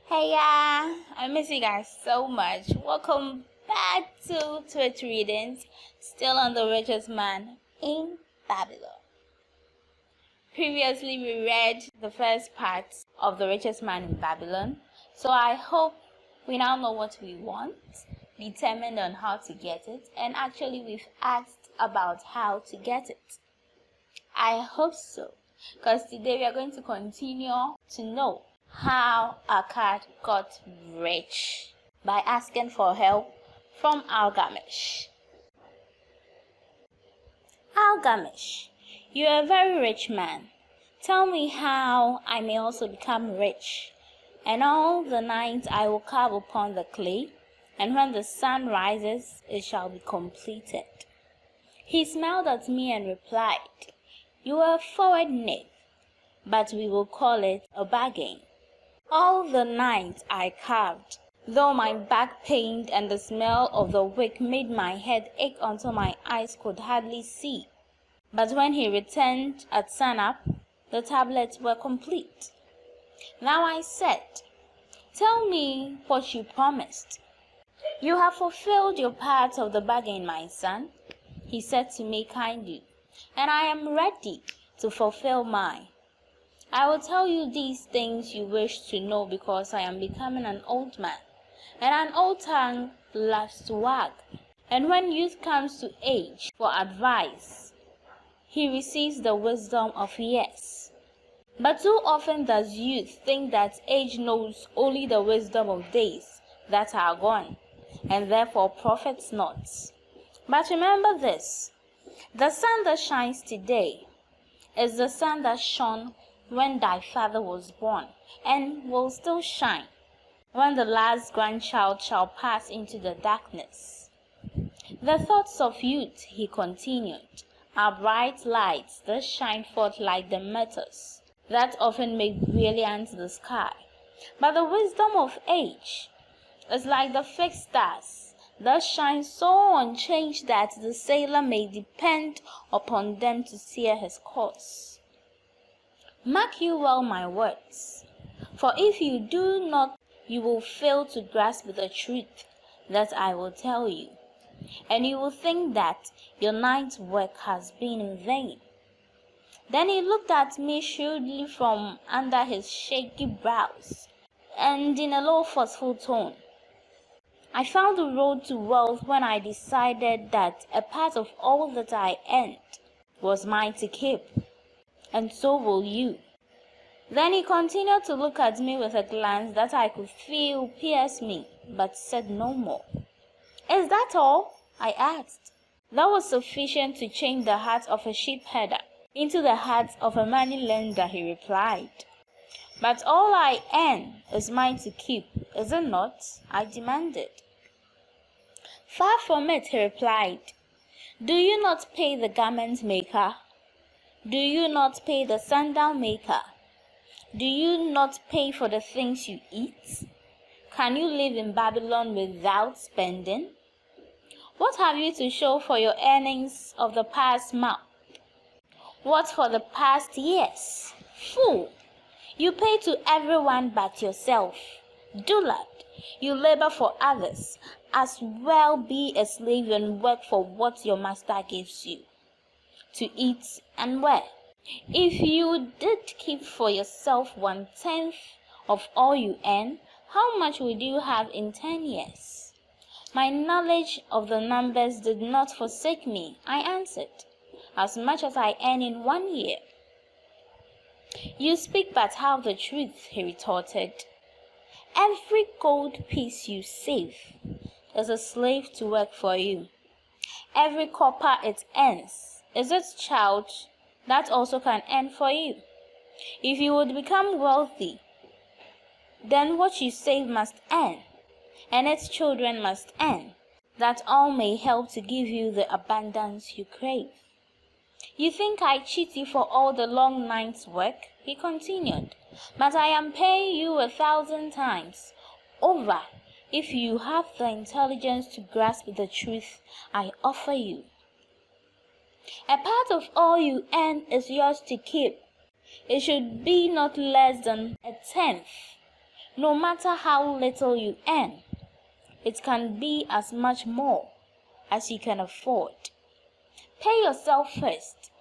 Hey I miss you guys so much. Welcome back to Twitreadings, still on the richest man in Babylon. Previously we read the first part of the richest man in Babylon, so I hope we now know what we want, determined on how to get it, and actually we've asked about how to get it. I hope so, because today we are going to continue to know how Arkad got rich by asking for help from Algamish. Algamish, you are a very rich man. Tell me how I may also become rich. And all the night I will carve upon the clay, and when the sun rises, it shall be completed. He smiled at me and replied, You are a forward knave, but we will call it a bargain. All the night I carved, though my back pained and the smell of the wick made my head ache until my eyes could hardly see. But when he returned at sunup, the tablets were complete. Now I said, Tell me what you promised. You have fulfilled your part of the bargain, my son, he said to me kindly, and I am ready to fulfill mine. I will tell you these things you wish to know because I am becoming an old man, and an old tongue loves to wag. And when youth comes to age for advice, he receives the wisdom of years. But too often does youth think that age knows only the wisdom of days that are gone, and therefore profits not. But remember this, the sun that shines today is the sun that shone when thy father was born, and will still shine when the last grandchild shall pass into the darkness. The thoughts of youth, he continued, are bright lights that shine forth like the metals that often make brilliant the sky. But the wisdom of age is like the fixed stars that shine so unchanged that the sailor may depend upon them to steer his course. Mark you well my words, for if you do not, you will fail to grasp the truth that I will tell you, and you will think that your night's work has been in vain. Then he looked at me shrewdly from under his shaky brows, and in a low forceful tone, I found the road to wealth when I decided that a part of all that I earned was mine to keep. And so will you. Then he continued to look at me with a glance that I could feel pierce me, but said no more. Is that all? I asked. That was sufficient to change the heart of a sheep herder into the heart of a money lender, he replied. But all I earn is mine to keep, is it not? I demanded. Far from it, he replied. Do you not pay the garment maker? Do you not pay the sandal maker? Do you not pay for the things you eat? Can you live in Babylon without spending? What have you to show for your earnings of the past month? What for the past years? Fool! You pay to everyone but yourself. Dullard! You labor for others, as well be a slave and work for what your master gives you to eat and wear. If you did keep for yourself 1/10 of all you earn, how much would you have in 10 years? My knowledge of the numbers did not forsake me, I answered, as much as I earn in 1 year. You speak but half the truth, he retorted. Every gold piece you save is a slave to work for you. Every copper it earns is its child that also can earn for you. If you would become wealthy, then what you save must earn, and its children must earn, that all may help to give you the abundance you crave. You think I cheat you for all the long night's work, he continued, but I am paying you 1,000 times over if you have the intelligence to grasp the truth I offer you. A part of all you earn is yours to keep. It should be not less than 1/10, No matter how little you earn, it can be as much more as you can afford. Pay yourself first.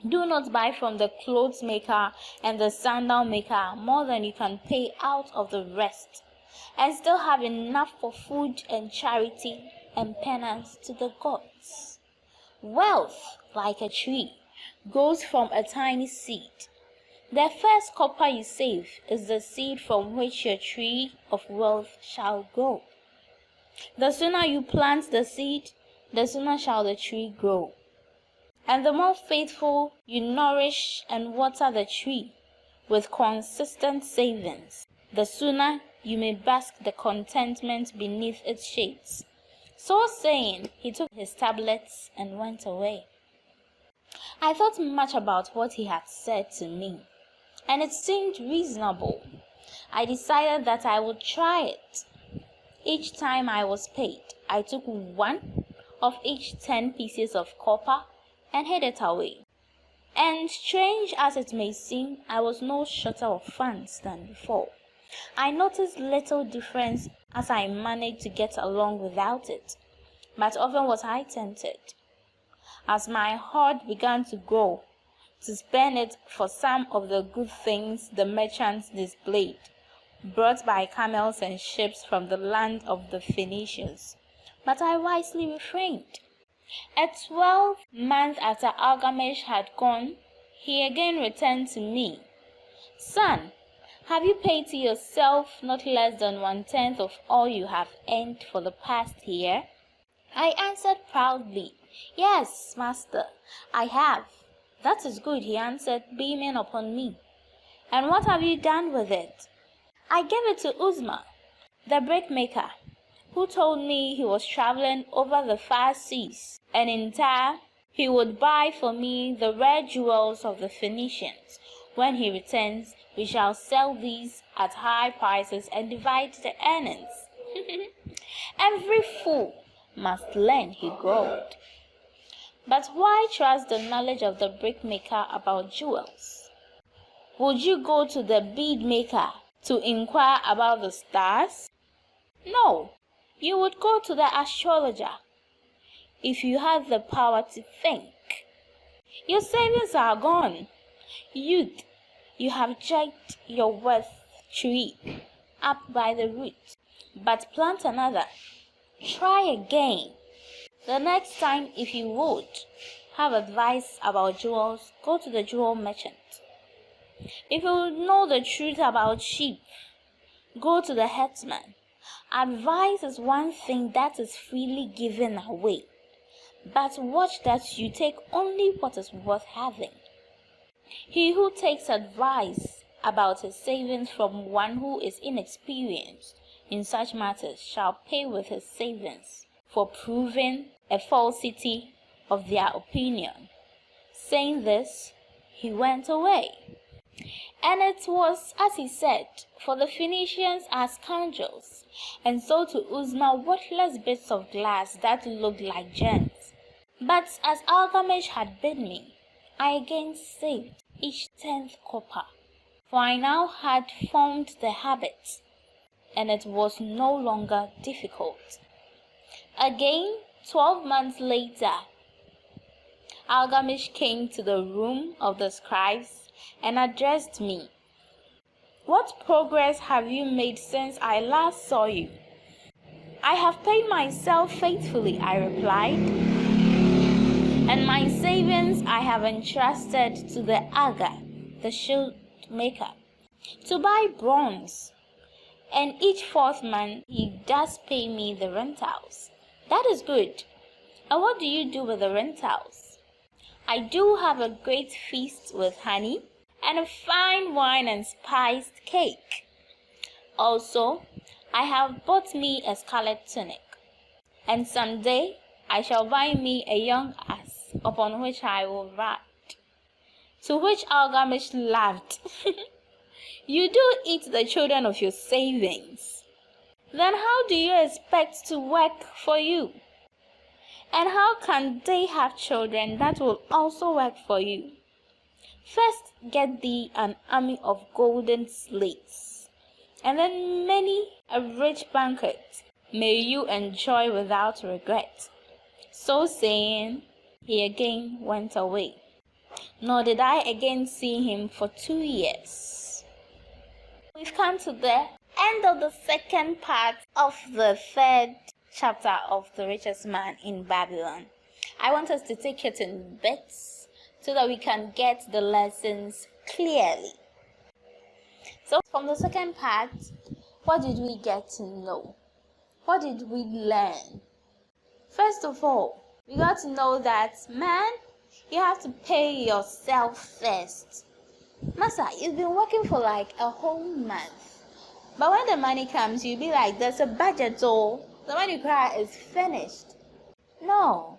Do not buy from the clothes maker and the sandal maker more than you can pay out of the rest, and still have enough for food and charity and penance to the gods. Wealth, like a tree, grows from a tiny seed. The first copper you save is the seed from which your tree of wealth shall grow. The sooner you plant the seed, the sooner shall the tree grow. And the more faithful you nourish and water the tree with consistent savings, the sooner you may bask the contentment beneath its shades. So saying, he took his tablets and went away. I thought much about what he had said to me, and it seemed reasonable. I decided that I would try it. Each time I was paid, I took one of each 10 pieces of copper and hid it away. And strange as it may seem, I was no shorter of funds than before. I noticed little difference as I managed to get along without it, but often was I tempted, as my hoard began to grow, to spend it for some of the good things the merchants displayed, brought by camels and ships from the land of the Phoenicians. But I wisely refrained. A 12th month after Algamesh had gone, he again returned to me. Son, have you paid to yourself not less than 1/10 of all you have earned for the past year? I answered proudly, Yes, master, I have. That is good, he answered, beaming upon me. And what have you done with it? I gave it to Uzma, the brickmaker, who told me he was traveling over the far seas, and in time he would buy for me the rare jewels of the Phoenicians. When he returns, we shall sell these at high prices and divide the earnings. Every fool must learn, he growled. But why trust the knowledge of the brickmaker about jewels? Would you go to the bead maker to inquire about the stars? No, you would go to the astrologer if you had the power to think. Your savings are gone. Youth, you have jacked your wealth tree up by the root. But plant another. Try again. The next time, if you would have advice about jewels, go to the jewel merchant. If you would know the truth about sheep, go to the herdsman. Advice is one thing that is freely given away, but watch that you take only what is worth having. He who takes advice about his savings from one who is inexperienced in such matters shall pay with his savings for proving a falsity of their opinion. Saying this, he went away. And it was as he said, for the Phoenicians are scoundrels, and so to Uzma worthless bits of glass that looked like gems. But as Algamesh had bid me, I again saved each 10th copper, for I now had formed the habit, and it was no longer difficult. Again, 12 months later, Algamesh came to the room of the scribes and addressed me. What progress have you made since I last saw you? I have paid myself faithfully, I replied, and my savings I have entrusted to the Aga, the shield maker, to buy bronze, and each 4th month he does pay me the rentals. That is good. And what do you do with the rentals? I do have a great feast with honey, and a fine wine and spiced cake. Also, I have bought me a scarlet tunic, and some day I shall buy me a young ass upon which I will ride. To which Algamesh laughed. You do eat the children of your savings. Then how do you expect to work for you? And how can they have children that will also work for you? First, get thee an army of golden slaves, and then many a rich banquet may you enjoy without regret. So saying, he again went away, nor did I again see him for 2 years. We've come to the end of the second part of the third chapter of The Richest Man in Babylon. I want us to take it in bits so that we can get the lessons clearly. So from the second part, what did we get to know? What did we learn? First of all, we got to know that, man, you have to pay yourself first. Master, you've been working for like a whole month. But when the money comes, you'll be like, there's a budget, so the money you cry is finished. No,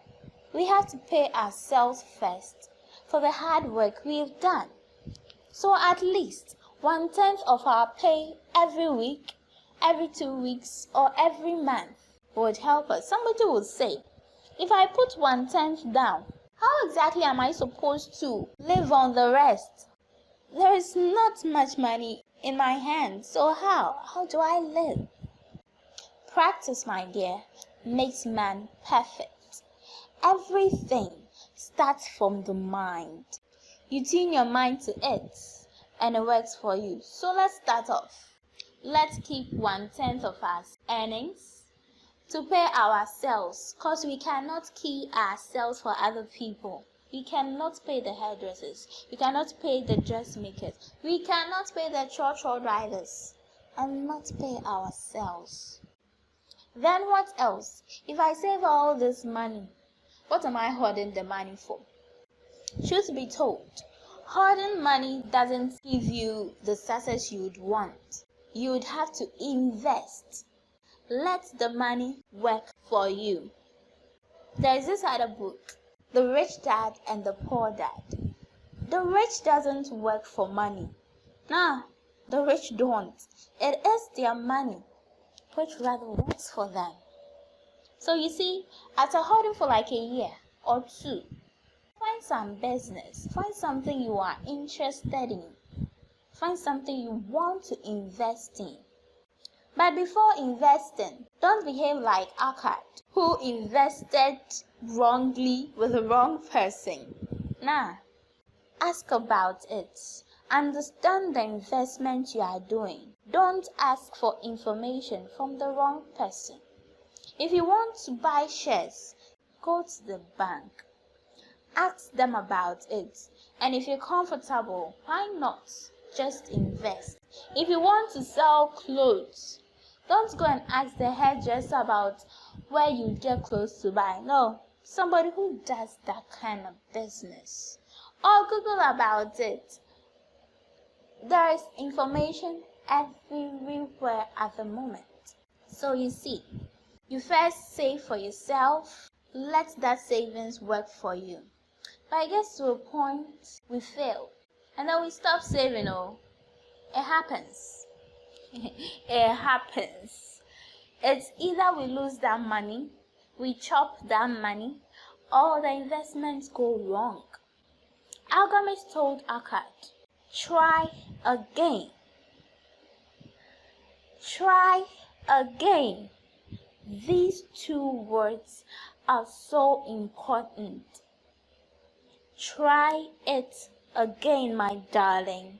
we have to pay ourselves first for the hard work we've done. So at least 1/10 of our pay every week, every 2 weeks, or every month would help us. Somebody would say, if I put 1/10 down, how exactly am I supposed to live on the rest? There is not much money in my hand, so how do I live? Practice, my dear, makes man perfect. Everything starts from the mind. You tune your mind to it, and it works for you. So let's start off. Let's keep 1/10 of our earnings to pay ourselves, because we cannot key ourselves for other people. We cannot pay the hairdressers. We cannot pay the dressmakers. We cannot pay the church drivers and not pay ourselves. Then what else? If I save all this money, what am I hoarding the money for? Truth be told, hoarding money doesn't give you the success you would want. You would have to invest. Let the money work for you. There is this other book, The Rich Dad and the Poor Dad. The rich doesn't work for money. Nah, the rich don't. It is their money which rather works for them. So you see, after holding for like a year or two, find some business, find something you are interested in, find something you want to invest in. But before investing, don't behave like Arkad, who invested wrongly with the wrong person. Nah, ask about it. Understand the investment you are doing. Don't ask for information from the wrong person. If you want to buy shares, go to the bank. Ask them about it. And if you're comfortable, why not just invest? If you want to sell clothes, don't go and ask the hairdresser about where you get clothes to buy. No, somebody who does that kind of business. Or Google about it. There is information everywhere at the moment. So you see, you first save for yourself. Let that savings work for you. But it gets to a point we fail, and then we stop saving. Oh, it happens. It happens. It's either we lose that money, we chop that money, or the investments go wrong. Alchemist told Arkad, try again. Try again. These two words are so important. Try it again, my darling.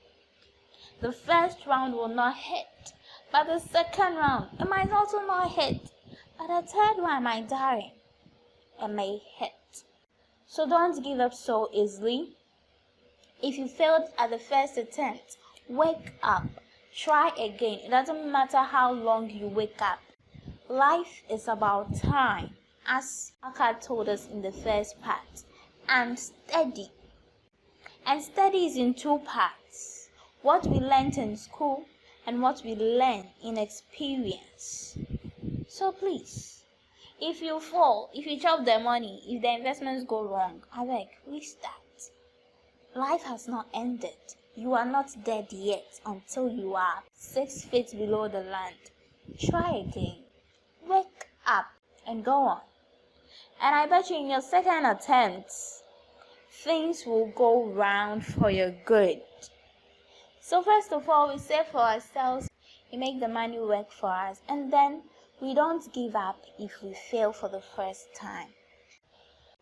The first round will not hit, but the second round, it might also not hit, but the third one, my darling, it may hit. So don't give up so easily. If you failed at the first attempt, wake up. Try again. It doesn't matter how long you wake up. Life is about time, as Arkad told us in the first part, and steady. And steady is in two parts. What we learned in school and what we learn in experience. So please, if you fall, if you chop the money, if the investments go wrong, I beg, restart. Life has not ended. You are not dead yet until you are 6 feet below the land. Try again. Wake up and go on. And I bet you in your second attempt, things will go round for your good. So first of all, we save for ourselves we make the money work for us, and then we don't give up if we fail for the first time.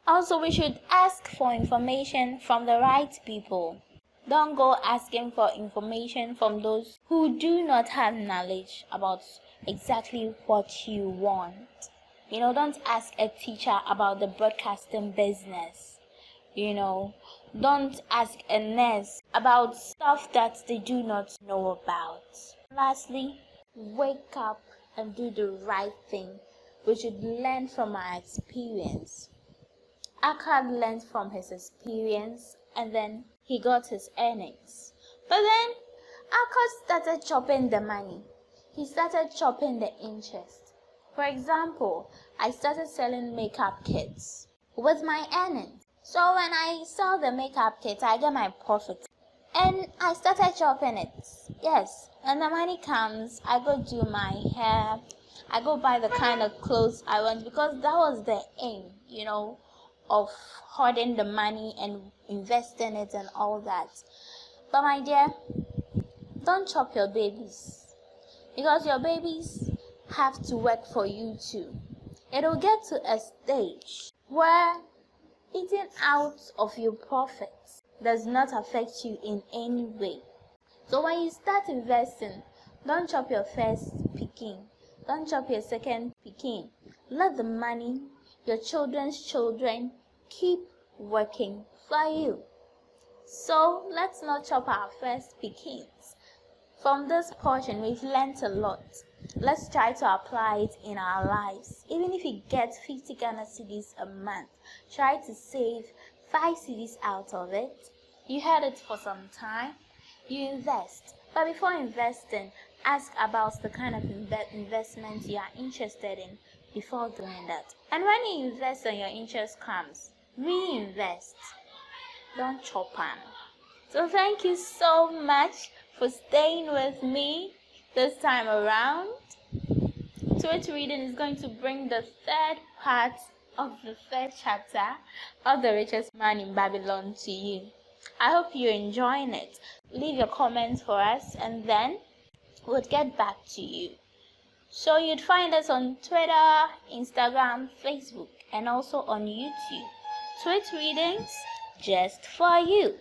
Also, we should ask for information from the right people. Don't go asking for information from those who do not have knowledge about exactly what you want. Don't ask a teacher about the broadcasting business. Don't ask a nurse about stuff that they do not know about. Lastly, wake up and do the right thing. We should learn from our experience. Arkad learned from his experience, and then he got his earnings. But then Arkad started chopping the money. He started chopping the interest. For example, I started selling makeup kits with my earnings. So when I sell the makeup kits, I get my profit. And I started chopping it. Yes. When the money comes, I go do my hair. I go buy the kind of clothes I want, because that was the aim, of hoarding the money and investing it and all that. But my dear, don't chop your babies, because your babies have to work for you too. It'll get to a stage where eating out of your profits does not affect you in any way. So when you start investing, don't chop your first pikin, don't chop your second pikin. Let the money, your children's children, keep working for you. So let's not chop our first pikins. From this portion, we've learnt a lot. Let's try to apply it in our lives. Even if you get 50 Ghana cedis a month, try to save 5 cedis out of it. You had it for some time, you invest. But before investing, ask about the kind of investment you are interested in before doing that. And when you invest and your interest comes, reinvest. Don't chop on. So thank you so much for staying with me this time around. Twitreading is going to bring the third part of the third chapter of The Richest Man in Babylon to you. I hope you're enjoying it. Leave your comments for us, and then we'll get back to you. So you'd find us on Twitter, Instagram, Facebook, and also on YouTube. Twitreadings, just for you.